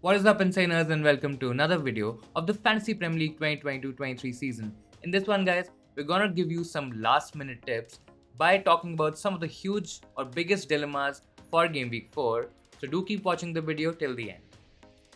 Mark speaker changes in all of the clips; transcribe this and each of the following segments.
Speaker 1: What is up, Insaners, and welcome to another video of the Fantasy Premier League 2022-23 season. In this one, guys, we're gonna give you some last-minute tips by talking about some of the huge or biggest dilemmas for Game Week 4. So do keep watching the video till the end.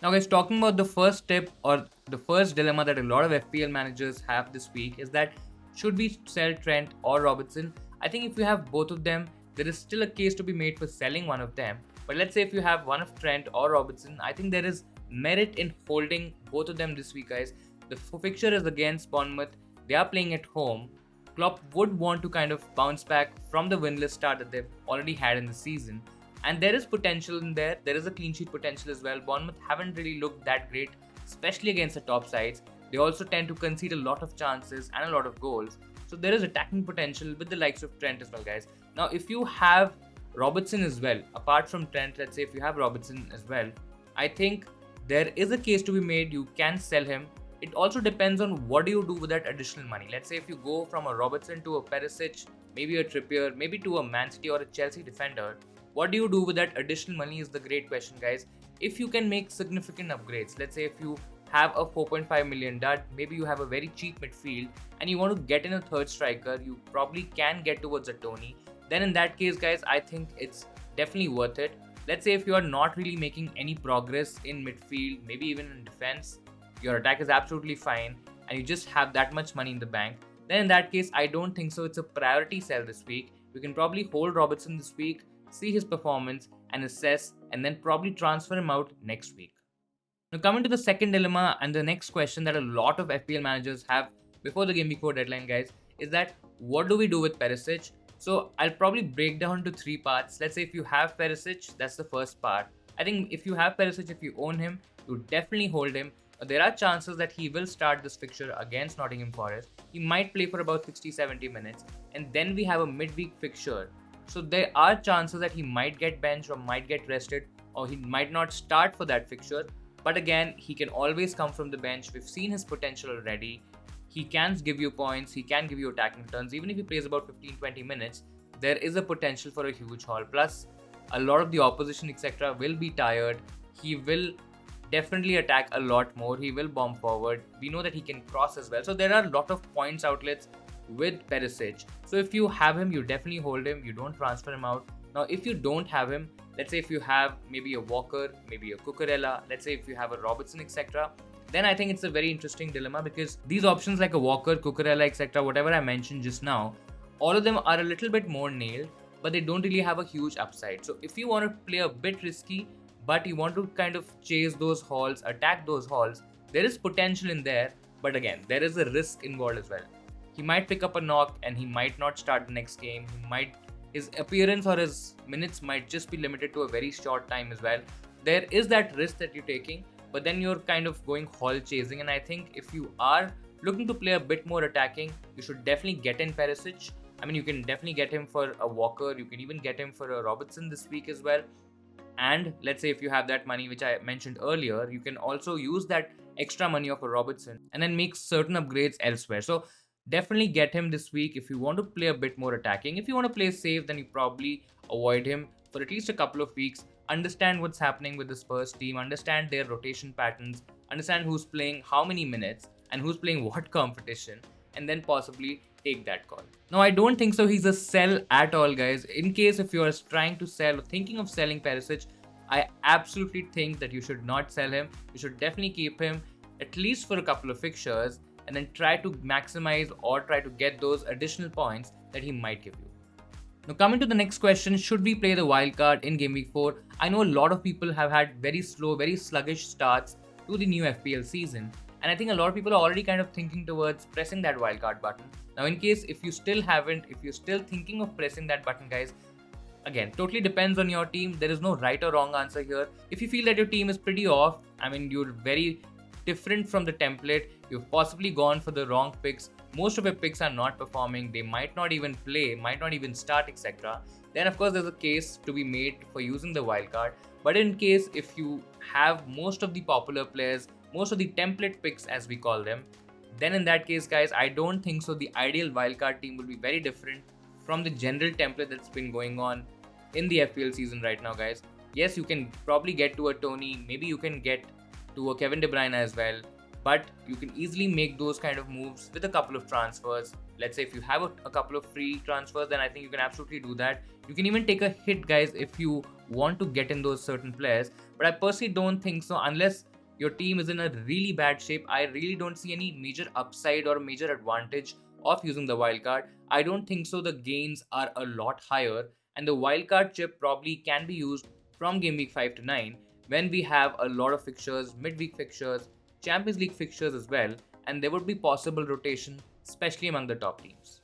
Speaker 1: Now, guys, talking about the first tip or the first dilemma that a lot of FPL managers have this week is that should we sell Trent or Robertson? I think if you have both of them, there is still a case to be made for selling one of them. But let's say if you have one of Trent or Robertson, I think there is merit in holding both of them this week, guys. The fixture is against Bournemouth. They are playing at home. Klopp would want to kind of bounce back from the winless start that they've already had in the season. And there is potential in there. There is a clean sheet potential as well. Bournemouth haven't really looked that great, especially against the top sides. They also tend to concede a lot of chances and a lot of goals. So there is attacking potential with the likes of Trent as well, guys. Now, if you have Robertson as well, apart from Trent, let's say if you have Robertson as well, I think there is a case to be made. You can sell him. It also depends on what do you do with that additional money. Let's say if you go from a Robertson to a Perisic, maybe a Trippier, maybe to a Man City or a Chelsea defender, what do you do with that additional money is the great question, guys. If you can make significant upgrades, let's say if you have a 4.5 million dud, maybe you have a very cheap midfield and you want to get in a third striker, you probably can get towards a Tony. Then in that case, guys, I think it's definitely worth it. Let's say if you are not really making any progress in midfield, maybe even in defense, your attack is absolutely fine and you just have that much money in the bank, then in that case, I don't think so. It's a priority sell this week. You can probably hold Robertson this week, see his performance and assess, and then probably transfer him out next week. Now, coming to the second dilemma and the next question that a lot of FPL managers have before the Game Week 4 deadline, guys, is that what do we do with Perisic? So I'll probably break down to three parts. Let's say if you have Perisic, that's the first part. I think if you have Perisic, if you own him, you definitely hold him. There are chances that he will start this fixture against Nottingham Forest. He might play for about 60-70 minutes, and then we have a midweek fixture. So there are chances that he might get benched or might get rested, or he might not start for that fixture. But again, he can always come from the bench. We've seen his potential already. He can give you points, he can give you attacking turns. Even if he plays about 15-20 minutes, there is a potential for a huge haul. Plus, a lot of the opposition, etc., will be tired. He will definitely attack a lot more. He will bomb forward. We know that he can cross as well. So there are a lot of points outlets with Perisic. So if you have him, you definitely hold him. You don't transfer him out. Now, if you don't have him, let's say if you have maybe a Walker, maybe a Cucurella, let's say if you have a Robertson, etc., then I think it's a very interesting dilemma because these options like a Walker, Cucurella, etc., whatever I mentioned just now, all of them are a little bit more nailed, but they don't really have a huge upside. So if you want to play a bit risky, but you want to kind of chase those hauls, attack those hauls, there is potential in there, but again, there is a risk involved as well. He might pick up a knock and he might not start the next game. His appearance or his minutes might just be limited to a very short time as well. There is that risk that you're taking, but then you're kind of going haul chasing. And I think if you are looking to play a bit more attacking, you should definitely get in Perisic. I mean, you can definitely get him for a Walker. You can even get him for a Robertson this week as well. And let's say if you have that money, which I mentioned earlier, you can also use that extra money of a Robertson and then make certain upgrades elsewhere. So definitely get him this week if you want to play a bit more attacking. If you want to play safe, then you probably avoid him for at least a couple of weeks. Understand what's happening with the Spurs team, understand their rotation patterns, understand who's playing how many minutes and who's playing what competition, and then possibly take that call. Now, I don't think so he's a sell at all, guys. In case if you're trying to sell or thinking of selling Perisic, I absolutely think that you should not sell him. You should definitely keep him at least for a couple of fixtures and then try to maximize or try to get those additional points that he might give you. Now, coming to the next question, should we play the wildcard in Game Week 4? I know a lot of people have had very slow, very sluggish starts to the new FPL season. And I think a lot of people are already kind of thinking towards pressing that wildcard button. Now, in case if you still haven't, if you're still thinking of pressing that button, guys, again, totally depends on your team. There is no right or wrong answer here. If you feel that your team is pretty off, I mean, you're very different from the template, you've possibly gone for the wrong picks, most of your picks are not performing, they might not even play, might not even start, etc., then of course there's a case to be made for using the wildcard. But in case if you have most of the popular players, most of the template picks as we call them, then in that case, guys, I don't think so the ideal wildcard team will be very different from the general template that's been going on in the FPL season right now, guys. yes, you can probably get to a Tony, maybe you can get to a Kevin De Bruyne as well, but you can easily make those kind of moves with a couple of transfers. Let's say if you have a couple of free transfers, then I think you can absolutely do that. You can even take a hit, guys, if you want to get in those certain players, but I personally don't think so. Unless your team is in a really bad shape, I really don't see any major upside or major advantage of using the wildcard. I don't think so. The gains are a lot higher, and the wildcard chip probably can be used from game week 5 to 9 when we have a lot of fixtures, midweek fixtures, Champions League fixtures as well, and there would be possible rotation, especially among the top teams.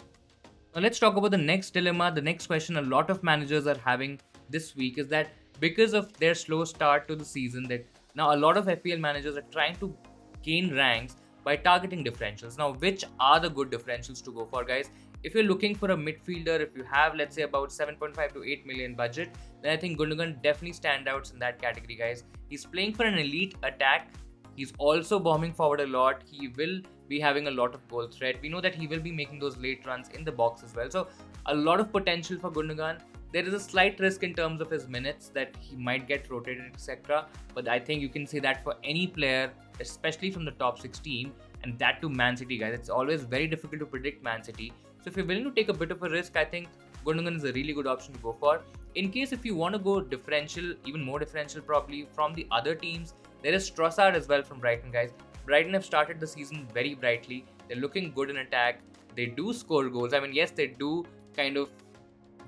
Speaker 1: Now let's talk about the next dilemma. The next question a lot of managers are having this week is that because of their slow start to the season, that now a lot of FPL managers are trying to gain ranks by targeting differentials. Now, which are the good differentials to go for, guys? If you're looking for a midfielder, if you have, let's say, about 7.5 to 8 million budget, then I think Gundogan definitely stands out in that category, guys. He's playing for an elite attack. He's also bombing forward a lot. He will be having a lot of goal threat. We know that he will be making those late runs in the box as well. So a lot of potential for Gundogan. There is a slight risk in terms of his minutes that he might get rotated, etc. But I think you can say that for any player, especially from the top 6 team, and that to Man City, guys. It's always very difficult to predict Man City. So if you're willing to take a bit of a risk, I think Gundogan is a really good option to go for. In case if you want to go differential, even more differential probably from the other teams, there is Trossard as well from Brighton, guys. Brighton have started the season very brightly. They're looking good in attack. They do score goals. I mean, yes, they do kind of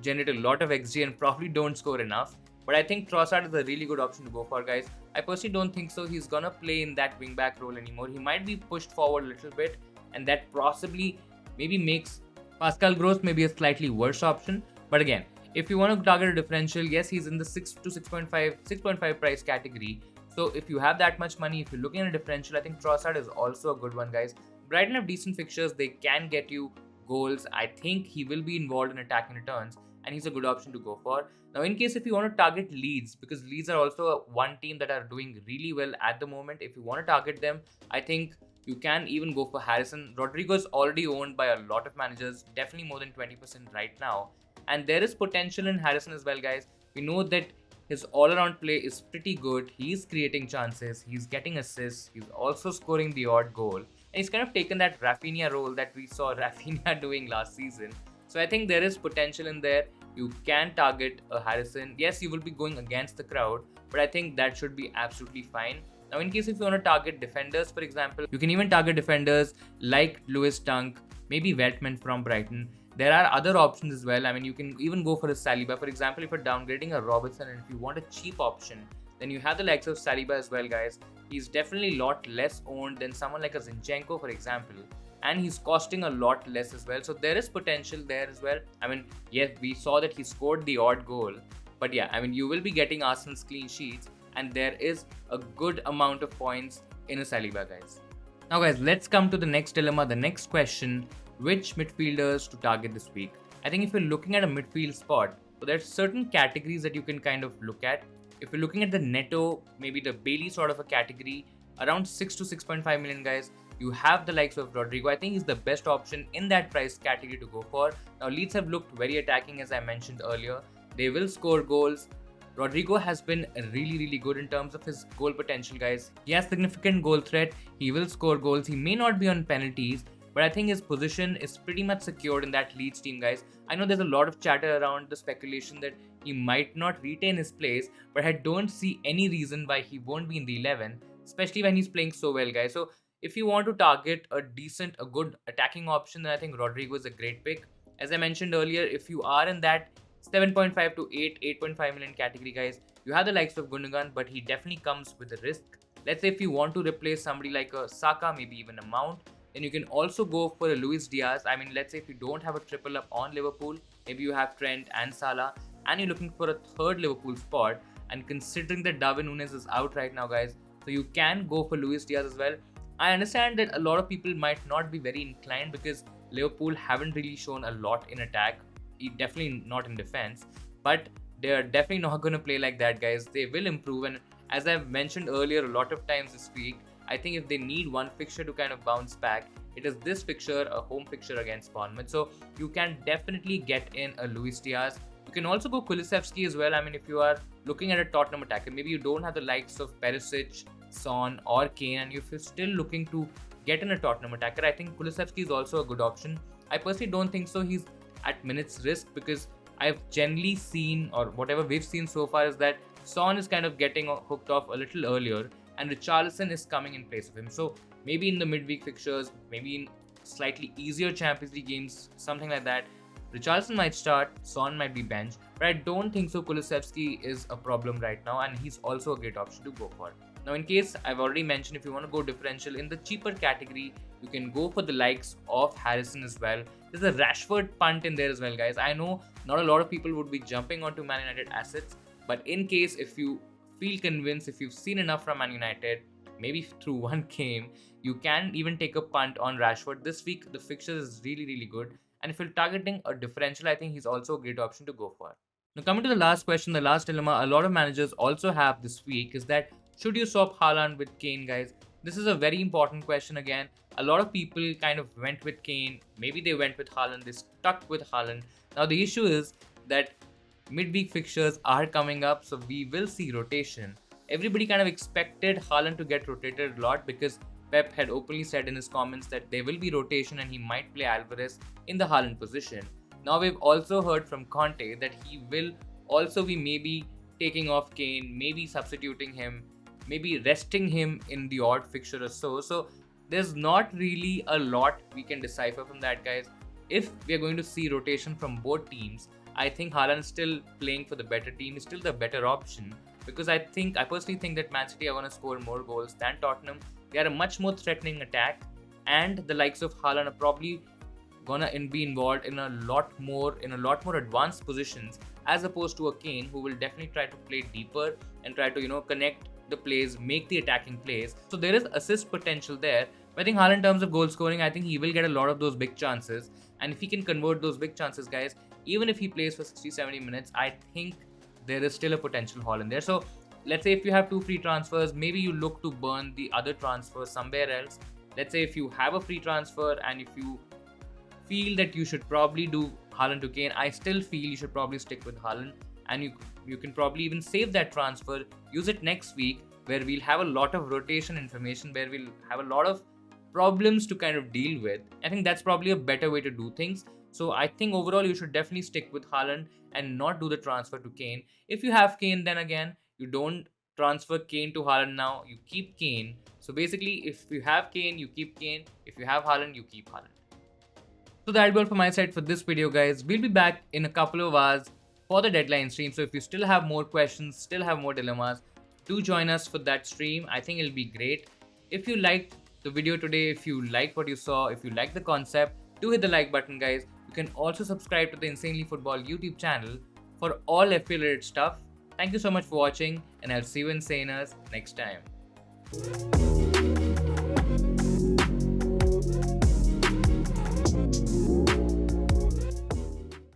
Speaker 1: generate a lot of XG and probably don't score enough. But I think Trossard is a really good option to go for, guys. I personally don't think so he's gonna play in that wingback role anymore. He might be pushed forward a little bit, and that possibly maybe makes Pascal Gross maybe a slightly worse option. But again, if you want to target a differential, yes, he's in the 6 to 6.5 price category. So if you have that much money, if you're looking at a differential, I think Trossard is also a good one, guys. Brighton have decent fixtures. They can get you goals. I think he will be involved in attacking returns, and he's a good option to go for. Now, in case if you want to target Leeds, because Leeds are also one team that are doing really well at the moment, if you want to target them, I think you can even go for Harrison. Rodrigo is already owned by a lot of managers, definitely more than 20% right now. And there is potential in Harrison as well, guys. We know that his all-around play is pretty good. He's creating chances. He's getting assists. He's also scoring the odd goal. And he's kind of taken that Rafinha role that we saw Rafinha doing last season. So I think there is potential in there. You can target a Harrison. Yes, you will be going against the crowd, but I think that should be absolutely fine. Now, in case if you want to target defenders, for example, you can even target defenders like Lewis Dunk, maybe Veltman from Brighton. There are other options as well. I mean, you can even go for a Saliba. For example, if you're downgrading a Robertson and if you want a cheap option, then you have the likes of Saliba as well, guys. He's definitely a lot less owned than someone like a Zinchenko, for example. And he's costing a lot less as well. So there is potential there as well. I mean, yes, we saw that he scored the odd goal. But yeah, I mean, you will be getting Arsenal's clean sheets. And there is a good amount of points in a Saliba, guys. Now, guys, let's come to the next dilemma, the next question. Which midfielders to target this week? I think if you're looking at a midfield spot, so there's certain categories that you can kind of look at. If you're looking at the Neto, maybe the Bailey sort of a category, around 6 to 6.5 million, guys, you have the likes of Rodrigo. I think he's the best option in that price category to go for. Now, Leeds have looked very attacking, as I mentioned earlier. They will score goals. Rodrigo has been really good in terms of his goal potential, guys. He has significant goal threat. He will score goals. He may not be on penalties, but I think his position is pretty much secured in that Leeds team, guys. I know there's a lot of chatter around the speculation that he might not retain his place, but I don't see any reason why he won't be in the 11, especially when he's playing so well, guys. So if you want to target a good attacking option, then I think Rodrigo is a great pick. As I mentioned earlier, if you are in that 7.5 to 8.5 million category, guys, you have the likes of Gundogan, but he definitely comes with a risk. Let's say if you want to replace somebody like a Saka, maybe even a Mount, then you can also go for a Luis Diaz. I mean, let's say if you don't have a triple up on Liverpool, maybe you have Trent and Salah, and you're looking for a third Liverpool spot, and considering that Darwin Núñez is out right now, guys, so you can go for Luis Diaz as well. I understand that a lot of people might not be very inclined because Liverpool haven't really shown a lot in attack, definitely not in defense, but they're definitely not going to play like that, guys. They will improve, and as I've mentioned earlier a lot of times this week, I think if they need one fixture to kind of bounce back, it is this fixture, a home fixture against Bournemouth. So you can definitely get in a Luis Diaz. You can also go Kulusevski as well. I mean, if you are looking at a Tottenham attacker, maybe you don't have the likes of Perisic, Son or Kane, and if you're still looking to get in a Tottenham attacker, I think Kulusevski is also a good option. I personally don't think so he's at minutes risk, because I've generally seen, or whatever we've seen so far, is that Son is kind of getting hooked off a little earlier and Richarlison is coming in place of him. So maybe in the midweek fixtures, maybe in slightly easier Champions League games, something like that, Richarlison might start, Son might be benched, but I don't think so Kulusevski is a problem right now, and he's also a great option to go for. Now, in case I've already mentioned, if you want to go differential in the cheaper category, you can go for the likes of Harrison as well. There's a Rashford punt in there as well, guys. I know not a lot of people would be jumping onto Man United assets, but in case if you feel convinced, if you've seen enough from Man United, maybe through one game, you can even take a punt on Rashford. This week, the fixture is really good. And if you're targeting a differential, I think he's also a great option to go for. Now, coming to the last question, the last dilemma a lot of managers also have this week is that should you swap Haaland with Kane, guys? This is a very important question again. A lot of people kind of went with Kane. Maybe they went with Haaland. They stuck with Haaland. Now, the issue is that midweek fixtures are coming up, so we will see rotation. Everybody kind of expected Haaland to get rotated a lot because Pep had openly said in his comments that there will be rotation and he might play Alvarez in the Haaland position. Now we've also heard from Conte that he will also be maybe taking off Kane, maybe substituting him, maybe resting him in the odd fixture or so. So there's not really a lot we can decipher from that, guys. If we are going to see rotation from both teams, I think Haaland is still playing for the better team, is still the better option, because I personally think that Man City are going to score more goals than Tottenham. They are a much more threatening attack, and the likes of Haaland are probably gonna be involved in a lot more advanced positions, as opposed to a Kane who will definitely try to play deeper and try to connect the plays, make the attacking plays. So there is assist potential there. But I think Haaland, in terms of goal scoring, I think he will get a lot of those big chances, and if he can convert those big chances, guys, even if he plays for 60-70 minutes, I think there is still a potential Haaland there. So let's say if you have 2 free transfers, maybe you look to burn the other transfer somewhere else. Let's say if you have a free transfer and if you feel that you should probably do Haaland to Kane, I still feel you should probably stick with Haaland, and you can probably even save that transfer, use it next week where we'll have a lot of rotation information, where we'll have a lot of problems to kind of deal with. I think that's probably a better way to do things. So I think overall you should definitely stick with Haaland and not do the transfer to Kane. If you have Kane, then again, you don't transfer Kane to Haaland now, you keep Kane. So basically, if you have Kane, you keep Kane. If you have Haaland, you keep Haaland. So that'll be all from my side for this video, guys. We'll be back in a couple of hours for the deadline stream. So if you still have more questions, still have more dilemmas, do join us for that stream. I think it'll be great. If you liked the video today, if you liked what you saw, if you like the concept, do hit the like button, guys. You can also subscribe to the Insanely Football YouTube channel for all FPL related stuff. Thank you so much for watching, and I'll see you Insaners next time.